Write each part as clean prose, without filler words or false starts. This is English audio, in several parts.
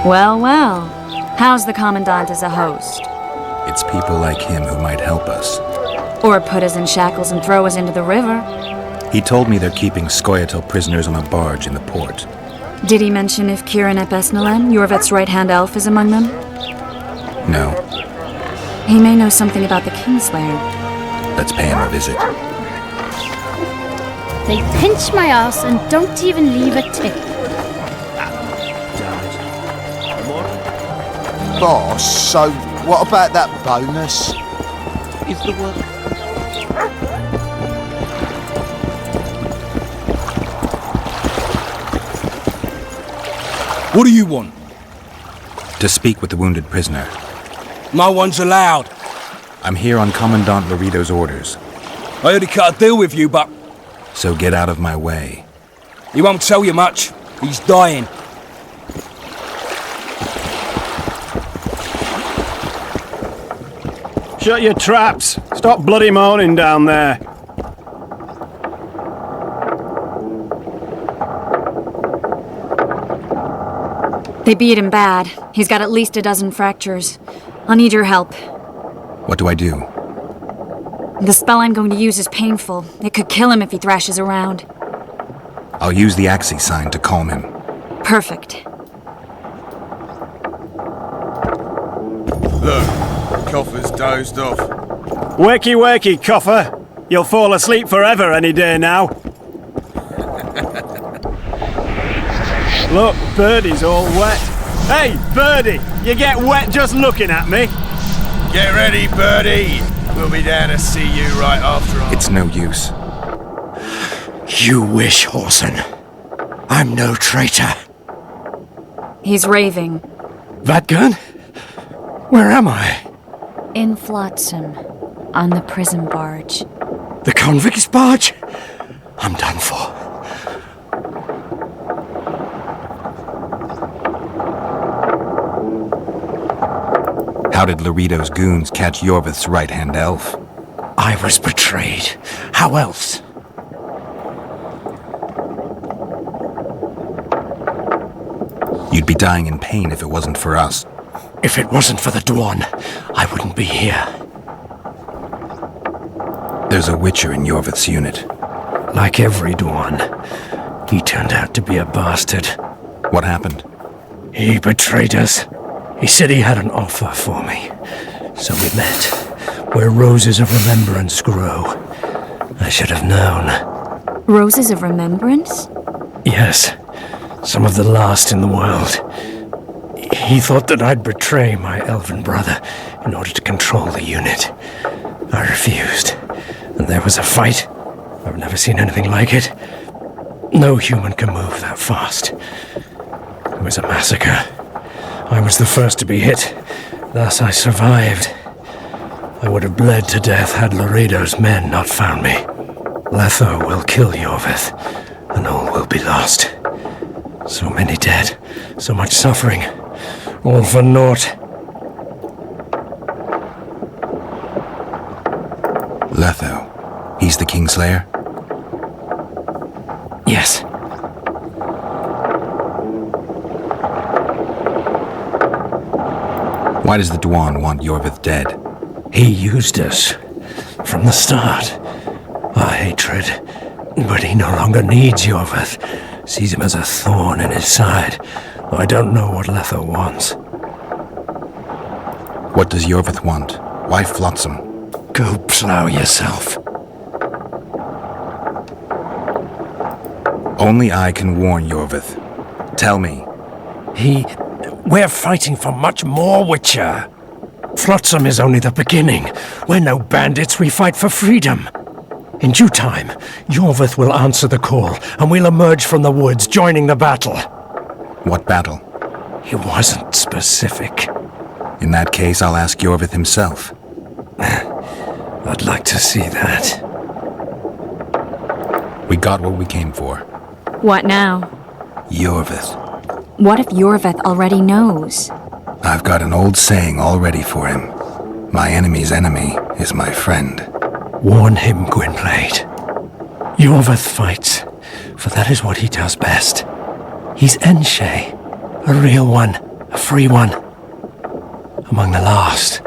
Well, well. How's the Commandant as a host? It's people like him who might help us. Or put us in shackles and throw us into the river. He told me they're keeping Scoia'tael prisoners on a barge in the port. Did he mention if Kieran ep Esnalen, Yorveth's right-hand elf, is among them? No. He may know something about the Kingslayer. Let's pay him a visit. They pinch my ass and don't even leave a tip. Boss, so what about that bonus? Is the one. What do you want? To speak with the wounded prisoner. No one's allowed. I'm here on Commandant Laredo's orders. I already cut a deal with you, but So get out of my way. he won't tell you much. He's dying. Shut your traps! Stop bloody moaning down there! They beat him bad. He's got at least a dozen fractures. I'll need your help. What do I do? The spell I'm going to use is painful. It could kill him if he thrashes around. I'll use the Axii sign to calm him. Perfect. Look, Coffer's dozed off. Wakey wakey, coffer! You'll fall asleep forever any day now. Look, Birdie's all wet. Hey, Birdie! You get wet just looking at me. Get ready, Birdie. We'll be down to see you right after all. It's no use. You wish, Horson. I'm no traitor. He's raving. That gun? Where am I? In Flotsam. On the prison barge. The convict's barge? I'm done for. How did Laredo's goons catch Yorveth's right-hand elf? I was betrayed. How else? You'd be dying in pain if it wasn't for us. If it wasn't for the Dwan, I wouldn't be here. There's a Witcher in Yorveth's unit. Like every Dwan, he turned out to be a bastard. What happened? He betrayed us. He said he had an offer for me. So we met, where roses of remembrance grow. I should have known. Roses of Remembrance? Yes, some of the last in the world. He thought that I'd betray my elven brother in order to control the unit. I refused, and there was a fight. I've never seen anything like it. No human can move that fast. It was a massacre. I was the first to be hit, thus I survived. I would have bled to death had Laredo's men not found me. Letho will kill Yorveth, and all will be lost. So many dead, so much suffering, all for naught. Letho. He's the Kingslayer? Yes. Why does the Dwan want Yorveth dead? He used us from the start. Our hatred. But he no longer needs Yorveth. Sees him as a thorn in his side. Though I don't know what Letho wants. What does Yorveth want? Why Flotsam? Go plow yourself. Only I can warn Yorveth. Tell me. We're fighting for much more, Witcher. Flotsam is only the beginning. We're no bandits, we fight for freedom. In due time, Yorveth will answer the call, and we'll emerge from the woods, joining the battle. What battle? He wasn't specific. In that case, I'll ask Yorveth himself. I'd like to see that. We got what we came for. What now? Yorveth. What if Yorveth already knows? I've got an old saying all ready for him. My enemy's enemy is my friend. Warn him, Gwynblade. Yorveth fights, for that is what he does best. He's Enshe, A real one. A free one. Among the last.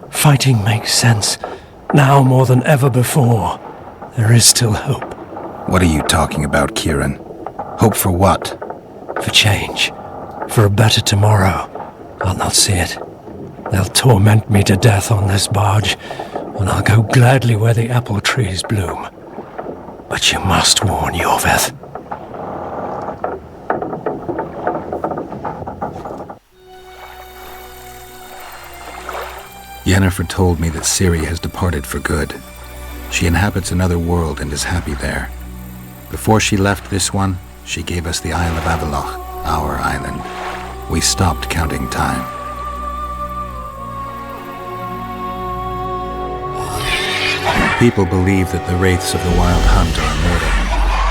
Fighting makes sense. Now more than ever before. There is still hope. What are you talking about, Kieran? Hope for what? For change. For a better tomorrow. I'll not see it. They'll torment me to death on this barge, and I'll go gladly where the apple trees bloom. But you must warn Yorveth. Yennefer told me that Ciri has departed for good. She inhabits another world and is happy there. Before she left this one, she gave us the Isle of Avallac'h, our island. We stopped counting time. People believe that the wraiths of the Wild Hunt are immortal.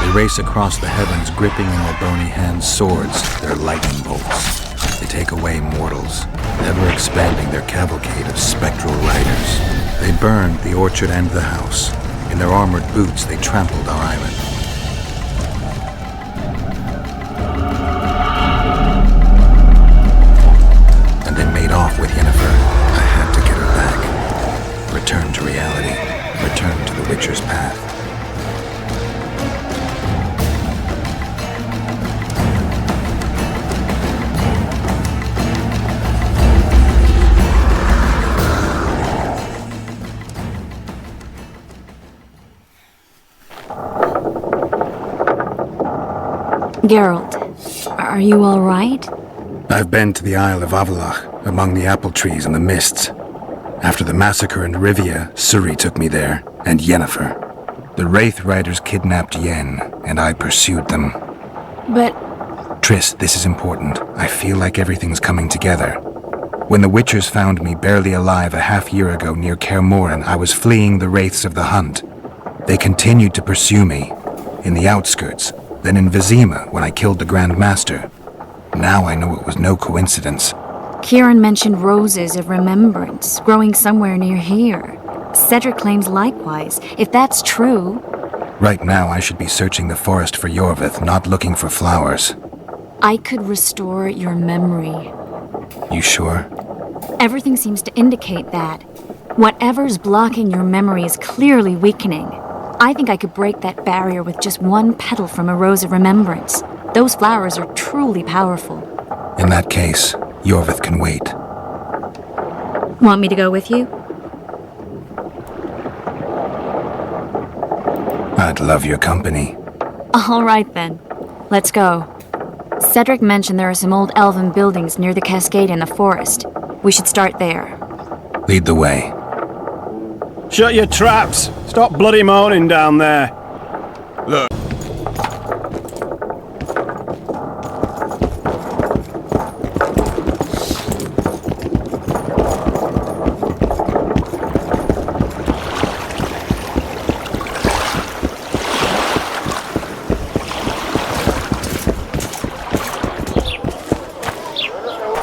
They race across the heavens, gripping in their bony hands swords, their lightning bolts. They take away mortals, ever expanding their cavalcade of spectral riders. They burned the orchard and the house. In their armored boots, they trampled our island. And they made off with Yennefer. I had to get her back. Return to reality. Return to the Witcher's path. Geralt, are you all right? I've been to the Isle of Avallac'h, among the apple trees and the mists. After the massacre in Rivia, Ciri took me there, and Yennefer. The Wraith Riders kidnapped Yen, and I pursued them. But Triss, this is important. I feel like everything's coming together. When the Witchers found me barely alive a half-year ago near Kaer Morhen, I was fleeing the Wraiths of the Hunt. They continued to pursue me, in the outskirts, then in Vizima when I killed the Grand Master. Now I know it was no coincidence. Kieran mentioned roses of remembrance growing somewhere near here. Cedric claims likewise. If that's true... Right now I should be searching the forest for Yorveth, not looking for flowers. I could restore your memory. You sure? Everything seems to indicate that. Whatever's blocking your memory is clearly weakening. I think I could break that barrier with just one petal from a rose of remembrance. Those flowers are truly powerful. In that case, Yorveth can wait. Want me to go with you? I'd love your company. All right then. Let's go. Cedric mentioned there are some old elven buildings near the cascade in the forest. We should start there. Lead the way. Shut your traps! Stop bloody moaning down there! Look.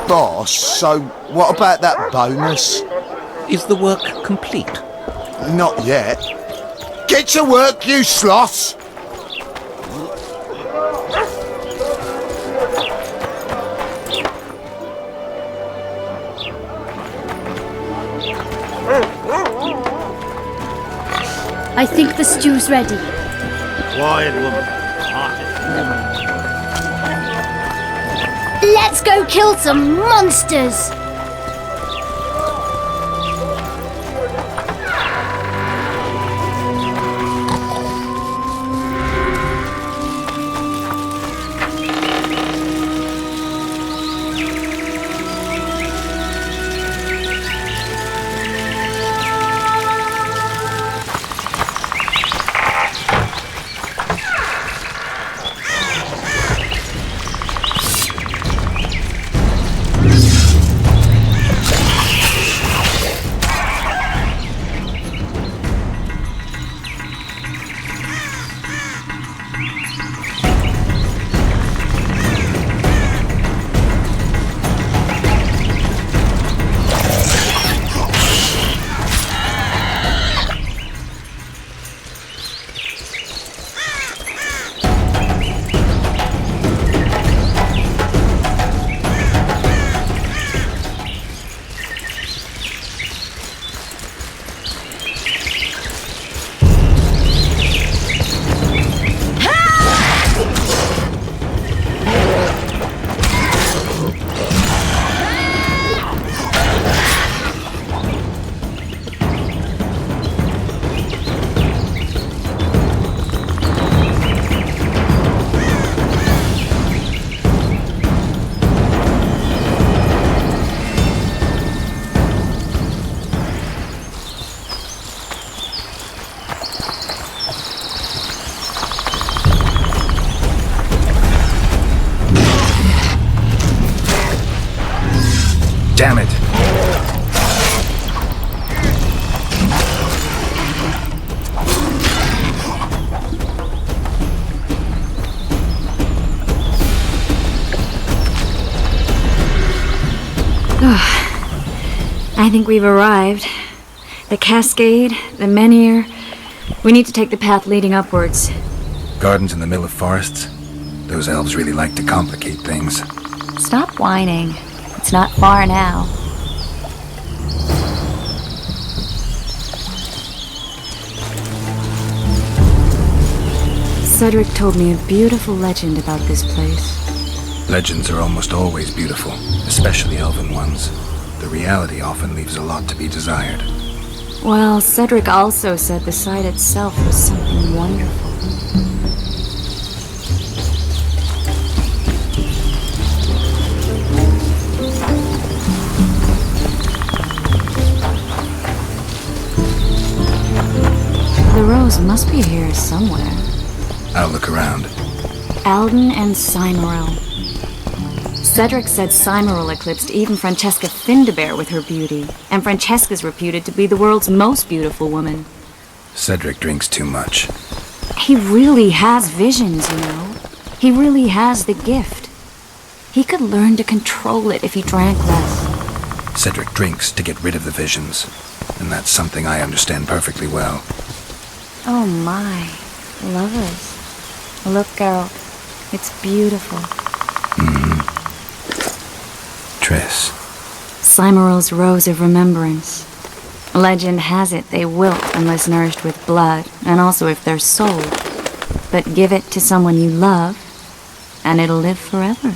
Boss, so what about that bonus? Is the work complete? Not yet. Get to work, you sloths! I think the stew's ready. Quiet, woman. Let's go kill some monsters! I think we've arrived. The cascade, the menhir. We need to take the path leading upwards. Gardens in the middle of forests? Those elves really like to complicate things. Stop whining. It's not far now. Cedric told me a beautiful legend about this place. Legends are almost always beautiful, especially elven ones. The reality often leaves a lot to be desired. Well, Cedric also said the site itself was something wonderful. The rose must be here somewhere. I'll look around. Alden and Cymoril. Cedric said Cymoril eclipsed even Francesca Findabair with her beauty, and Francesca's reputed to be the world's most beautiful woman. Cedric drinks too much. He really has visions, you know. He really has the gift. He could learn to control it if he drank less. Cedric drinks to get rid of the visions, and that's something I understand perfectly well. Oh my, lovers. Look, Geralt. It's beautiful. Triss. Cymoril's Rose of Remembrance. Legend has it they wilt unless nourished with blood, and also if they're sold. But give it to someone you love, and it'll live forever.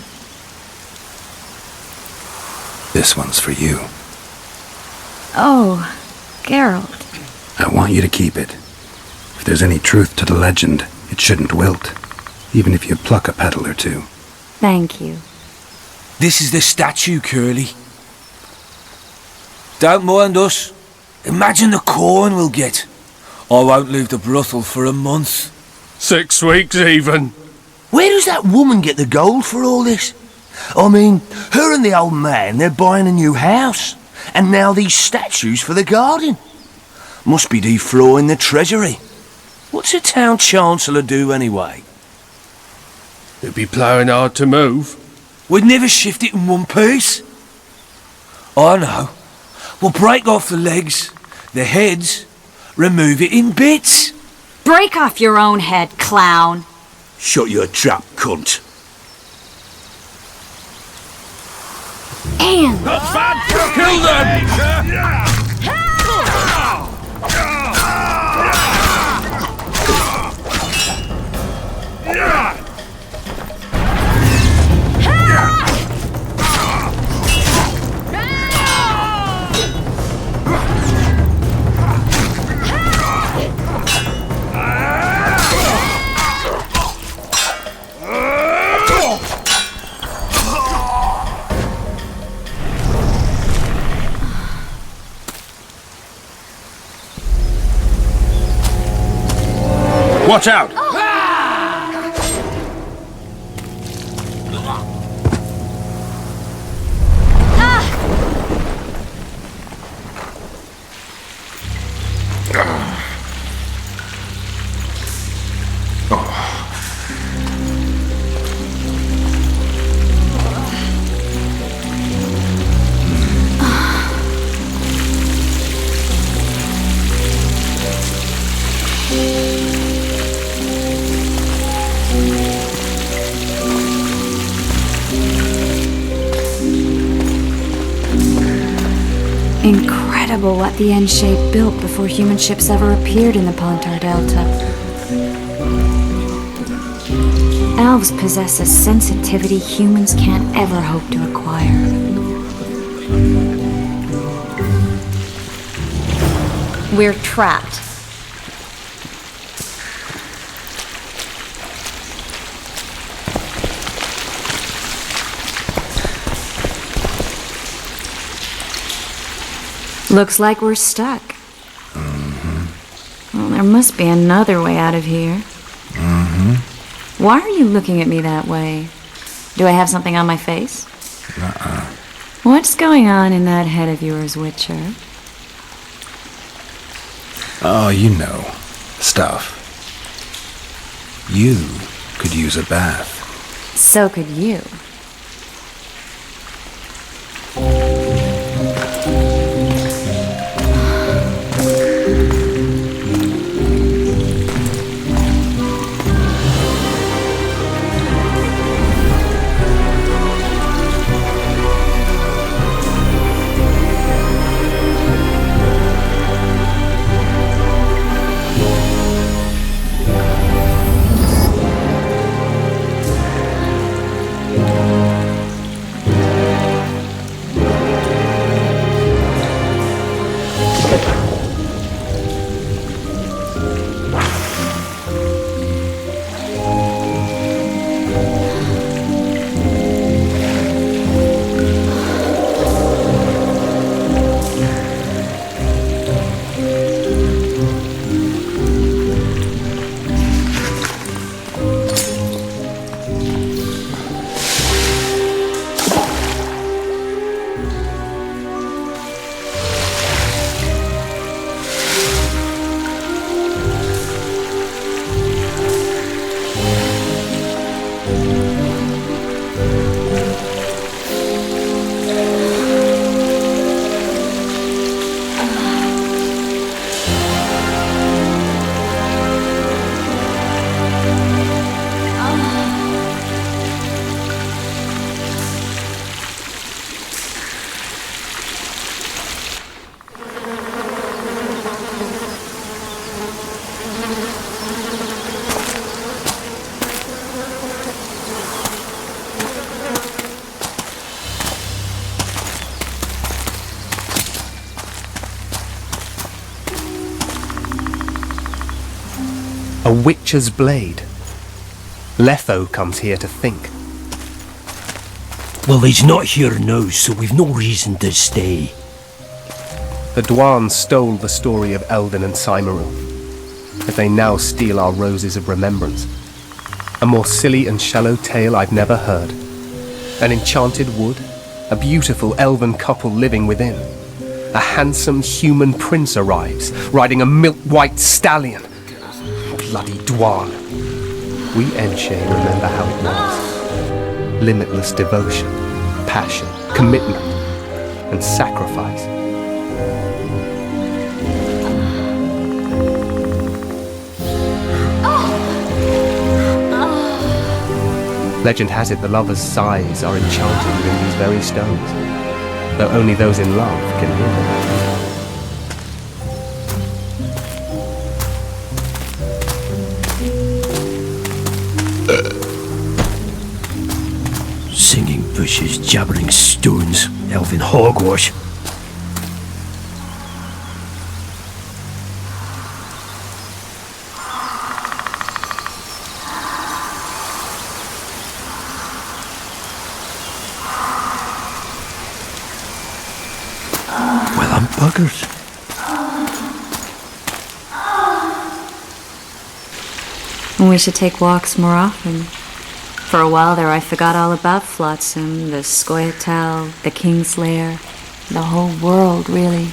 This one's for you. Oh, Geralt. I want you to keep it. If there's any truth to the legend, it shouldn't wilt, even if you pluck a petal or two. Thank you. This is the statue, Curly. Don't mind us. Imagine the corn we'll get. I won't leave the brothel for a month. 6 weeks even. Where does that woman get the gold for all this? I mean, her and the old man, they're buying a new house. And now these statues for the garden. Must be defraying the treasury. What's a town chancellor do anyway? It'd be ploughing hard to move. We'd never shift it in one piece. I know. We'll break off the legs, the heads, remove it in bits. Break off your own head, clown. Shut your trap, cunt. And... Kill them! Watch out! Incredible what the N-shape built before human ships ever appeared in the Pontar Delta. Elves possess a sensitivity humans can't ever hope to acquire. We're trapped. Looks like we're stuck. Well, there must be another way out of here. Why are you looking at me that way? Do I have something on my face? What's going on in that head of yours, Witcher? Oh, you know. Stuff. You could use a bath. So could you. witcher's blade. Letho comes here to think. Well, he's not here now, so we've no reason to stay. The Dwan stole the story of Eldon and Cymoril, but they now steal our roses of remembrance. A more silly and shallow tale I've never heard. An enchanted wood, a beautiful elven couple living within. A handsome human prince arrives, riding a milk-white stallion. Bloody Dwan. We Enshe remember how it was. Limitless devotion, passion, commitment, and sacrifice. Legend has it the lovers' sighs are enchanted within these very stones, though only those in love can hear them. Singing bushes, jabbering stones, elfin hogwash. Buggers. We should take walks more often. For a while there I forgot all about Flotsam, the Scoia'tael, the Kingslayer, the whole world, really.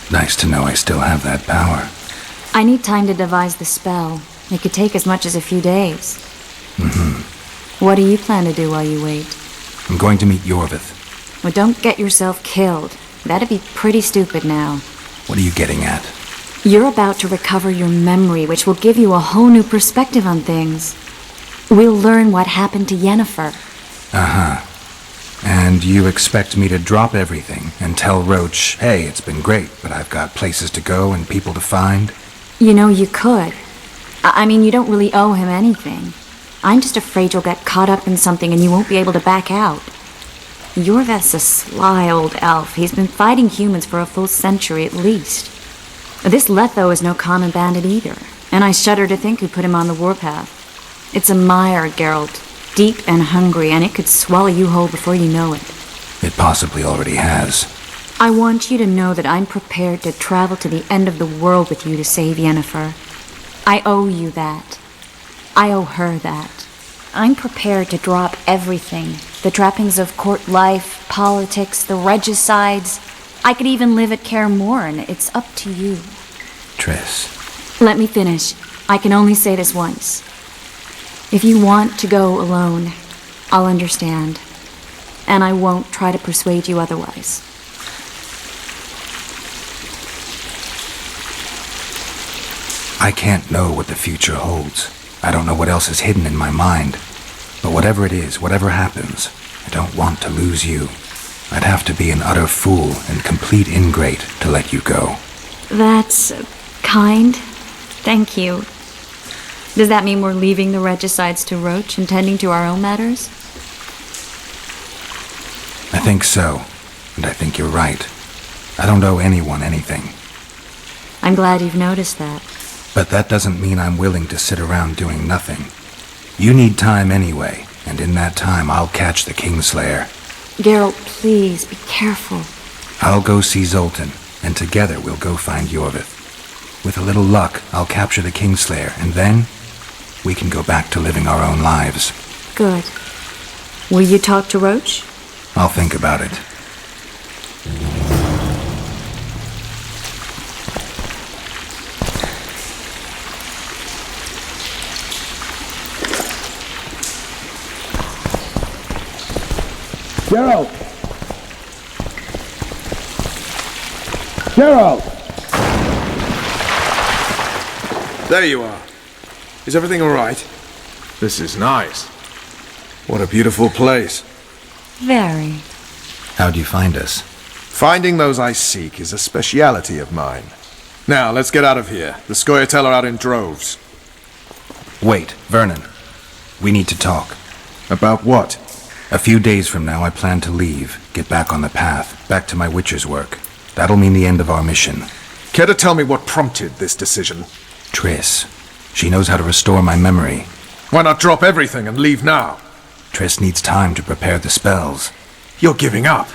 Nice to know I still have that power. I need time to devise the spell. It could take as much as a few days. What do you plan to do while you wait? I'm going to meet Yorvith. Well, don't get yourself killed. That'd be pretty stupid now. What are you getting at? You're about to recover your memory, which will give you a whole new perspective on things. We'll learn what happened to Yennefer. Uh-huh. And you expect me to drop everything and tell Roach, hey, it's been great, but I've got places to go and people to find? You know, you could. I mean, you don't really owe him anything. I'm just afraid you'll get caught up in something and you won't be able to back out. Yorvith's a sly old elf. He's been fighting humans for a full century at least. This Letho is no common bandit either, and I shudder to think who put him on the warpath. It's a mire, Geralt, deep and hungry, and it could swallow you whole before you know it. It possibly already has. I want you to know that I'm prepared to travel to the end of the world with you to save Yennefer. I owe you that. I owe her that. I'm prepared to drop everything. The trappings of court life, politics, the regicides. I could even live at Kaer Morhen. It's up to you. Triss. Let me finish. I can only say this once. If you want to go alone, I'll understand. And I won't try to persuade you otherwise. I can't know what the future holds. I don't know what else is hidden in my mind. But whatever it is, whatever happens, I don't want to lose you. I'd have to be an utter fool and complete ingrate to let you go. That's kind. Thank you. Does that mean we're leaving the regicides to Roach and tending to our own matters? I think so, and I think you're right. I don't owe anyone anything. I'm glad you've noticed that. But that doesn't mean I'm willing to sit around doing nothing. You need time anyway, and in that time I'll catch the Kingslayer. Geralt, please, be careful. I'll go see Zoltan, and together we'll go find Yorvith. With a little luck, I'll capture the Kingslayer, and then we can go back to living our own lives. Good. Will you talk to Roach? I'll think about it. Geralt! Geralt! There you are. Is everything all right? This is nice. What a beautiful place. Very. How'd you find us? Finding those I seek is a speciality of mine. Now, let's get out of here. The Scoia'tael are out in droves. Wait, Vernon. We need to talk. About what? A few days from now I plan to leave, get back on the path, back to my witcher's work. That'll mean the end of our mission. Care to tell me what prompted this decision? Triss. She knows how to restore my memory. Why not drop everything and leave now? Triss needs time to prepare the spells. You're giving up.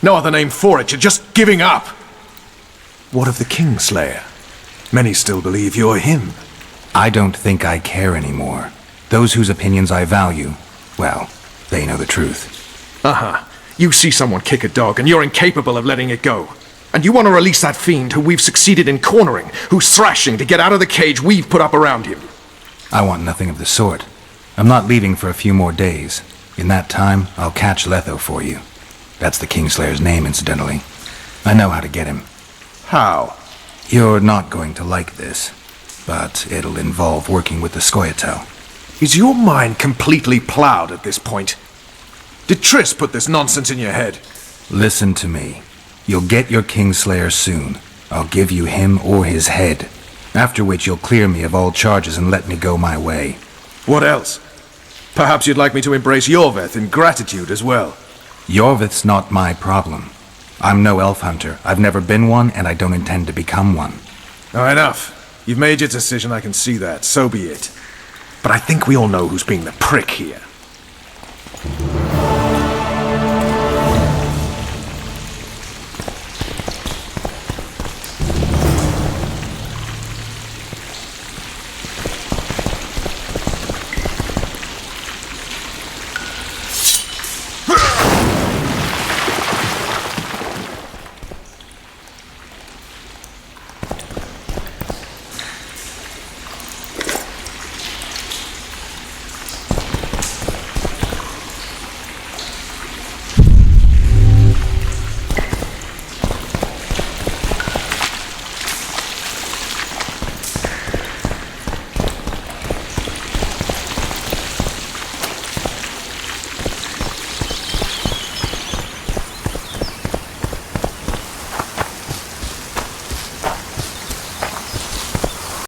No other name for it, you're just giving up. What of the Kingslayer? Many still believe you're him. I don't think I care anymore. Those whose opinions I value, well, they know the truth. Uh-huh. You see someone kick a dog and you're incapable of letting it go. And you want to release that fiend who we've succeeded in cornering, who's thrashing to get out of the cage we've put up around him. I want nothing of the sort. I'm not leaving for a few more days. In that time, I'll catch Letho for you. That's the Kingslayer's name, incidentally. I know how to get him. How? You're not going to like this, but it'll involve working with the Scoia'tael. Is your mind completely ploughed at this point? Did Triss put this nonsense in your head? Listen to me. You'll get your Kingslayer soon. I'll give you him or his head. After which you'll clear me of all charges and let me go my way. What else? Perhaps you'd like me to embrace Yorveth in gratitude as well. Yorveth's not my problem. I'm no elf hunter. I've never been one, and I don't intend to become one. Oh, enough. You've made your decision, I can see that. So be it. But I think we all know who's being the prick here.